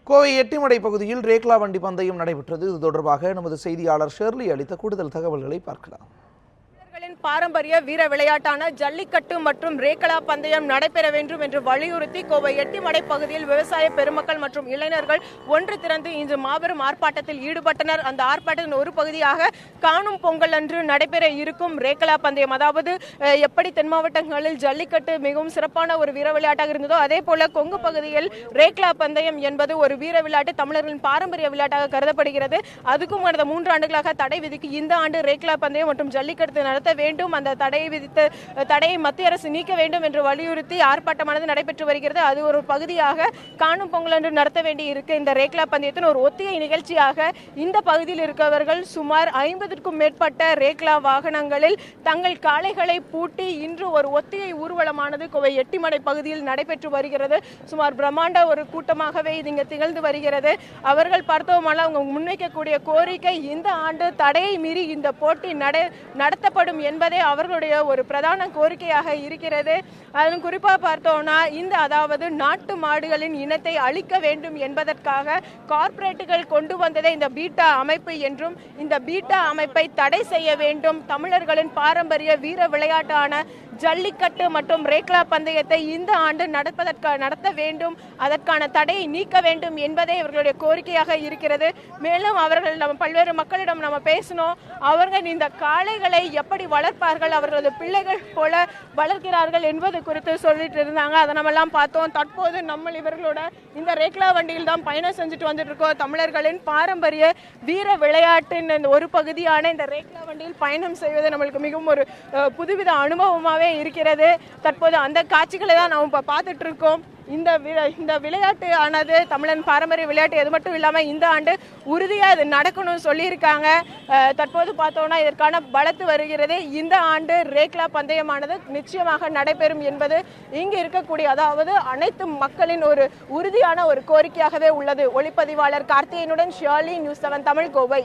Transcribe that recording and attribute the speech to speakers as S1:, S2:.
S1: கோவை எட்டிமடை பகுதியில் ரேக்லா வண்டி பந்தயம் நடைபெற்றது. இது தொடர்பாக நமது செய்தியாளர் ஷெர்லி அளித்த கூடுதல் தகவல்களை பார்க்கலாம்.
S2: பாரம்பரிய வீர விளையாட்டான ஜல்லிக்கட்டு மற்றும் ரேக்லா பந்தயம் நடைபெற வேண்டும் என்று வலியுறுத்தி கோவை எட்டிமடை பகுதியில் விவசாய பெருமக்கள் மற்றும் இளைஞர்கள் ஒன்று திரண்டு இன்று மாபெரும் ஆர்ப்பாட்டத்தில் ஈடுபட்டனர். அந்த ஆர்ப்பாட்டத்தின் ஒரு பகுதியாக காணும் பொங்கல் அன்று நடைபெற இருக்கும் ரேக்லா பந்தயம், அதாவது எப்படி தென் மாவட்டங்களில் ஜல்லிக்கட்டு மிகவும் சிறப்பான ஒரு வீர விளையாட்டாக இருந்ததோ அதே போல கொங்கு பகுதியில் ரேக்லா பந்தயம் என்பது ஒரு வீர விளையாட்டு, தமிழர்களின் பாரம்பரிய விளையாட்டாக கருதப்படுகிறது. அதுக்கும் கடந்த 3 ஆண்டுகளாக தடை விதிக்கு இந்த ஆண்டு ரேக்லா பந்தயம் மற்றும் ஜல்லிக்கட்டு நடத்த வேண்டும், அந்த தடையை மத்திய அரசு நீக்க வேண்டும் என்று வலியுறுத்தி ஆர்ப்பாட்டமானது நடைபெற்று வருகிறது. அது ஒரு பகுதியாக காணும் பொங்கல் என்று நடத்த வேண்டி இருக்கு. இந்த ரேக்லா பந்தயத்தின் ஒரு ஒத்திகை நிகழ்ச்சியாக இந்த பகுதியில் இருக்கவர்கள் சுமார் 50க்கும் மேற்பட்ட ரேக்லா வாகனங்களில் தங்கள் காளைகளை பூட்டி இன்று ஒரு ஒத்திகை ஊர்வலமானது கோவை எட்டிமடை பகுதியில் நடைபெற்று வருகிறது. சுமார் பிரம்மாண்ட ஒரு கூட்டமாகவே இது இங்கு திகழ்ந்து வருகிறது. அவர்கள் பார்த்தோமானால் அவங்க முன்வைக்கக்கூடிய கோரிக்கை இந்த ஆண்டு தடையை மீறி இந்த போட்டி நடத்தப்படும் என்பதே அவர்களுடைய ஒரு பிரதான கோரிக்கையாக இருக்கிறது. அதிலும் குறிப்பாக பார்த்தோம்னா அதாவது நாட்டு மாடுகளின் இனத்தை அழிக்க வேண்டும் என்பதற்காக கார்ப்பரேட்டுகள் கொண்டு வந்ததே இந்த பீட்டா அமைப்பு என்றும், இந்த பீட்டா அமைப்பை தடை செய்ய வேண்டும், தமிழர்களின் பாரம்பரிய வீர விளையாட்டான ஜல்லிக்கட்டு மற்றும் ரேக்லா பந்தயத்தை இந்த ஆண்டு நடத்த வேண்டும், அதற்கான தடையை நீக்க வேண்டும் என்பதே இவர்களுடைய கோரிக்கையாக இருக்கிறது. மேலும் அவர்கள் நம்ம பல்வேறு மக்களிடம் நம்ம பேசணும், அவர்கள் இந்த காளைகளை எப்படி வளர்ப்பார்கள், அவர்களது பிள்ளைகள் போல வளர்க்கிறார்கள் என்பது குறித்து சொல்லிட்டு இருந்தாங்க. அதை நம்ம எல்லாம் பார்த்தோம். தற்போது நம்ம இவர்களோட இந்த ரேக்லா வண்டியில் தான் பயணம் செஞ்சுட்டு வந்துட்டு இருக்கோம். தமிழர்களின் பாரம்பரிய வீர விளையாட்டின் ஒரு பகுதியான இந்த ரேக்லா வண்டியில் பயணம் செய்வது நம்மளுக்கு மிகவும் ஒரு புதுவித அனுபவமாகவே இருக்கிறது. தற்போது அந்த காட்சிகளை தான் நாம் இப்போ பார்த்துட்டு இருக்கோம். இந்த விளையாட்டு ஆனது தமிழன் பாரம்பரிய விளையாட்டு, அது மட்டும் இல்லாமல் இந்த ஆண்டு உறுதியாக இது நடக்கணும்னு சொல்லியிருக்காங்க. தற்போது பார்த்தோம்னா இதற்கான பலத்து வருகிறது. இந்த ஆண்டு ரேக்லா பந்தயமானது நிச்சயமாக நடைபெறும் என்பது இங்கு இருக்கக்கூடிய, அதாவது அனைத்து மக்களின் ஒரு உறுதியான ஒரு கோரிக்கையாகவே உள்ளது. ஒளிப்பதிவாளர் கார்த்திகேயனுடன் ஷியாலி, நியூஸ் 7 தமிழ், கோவை.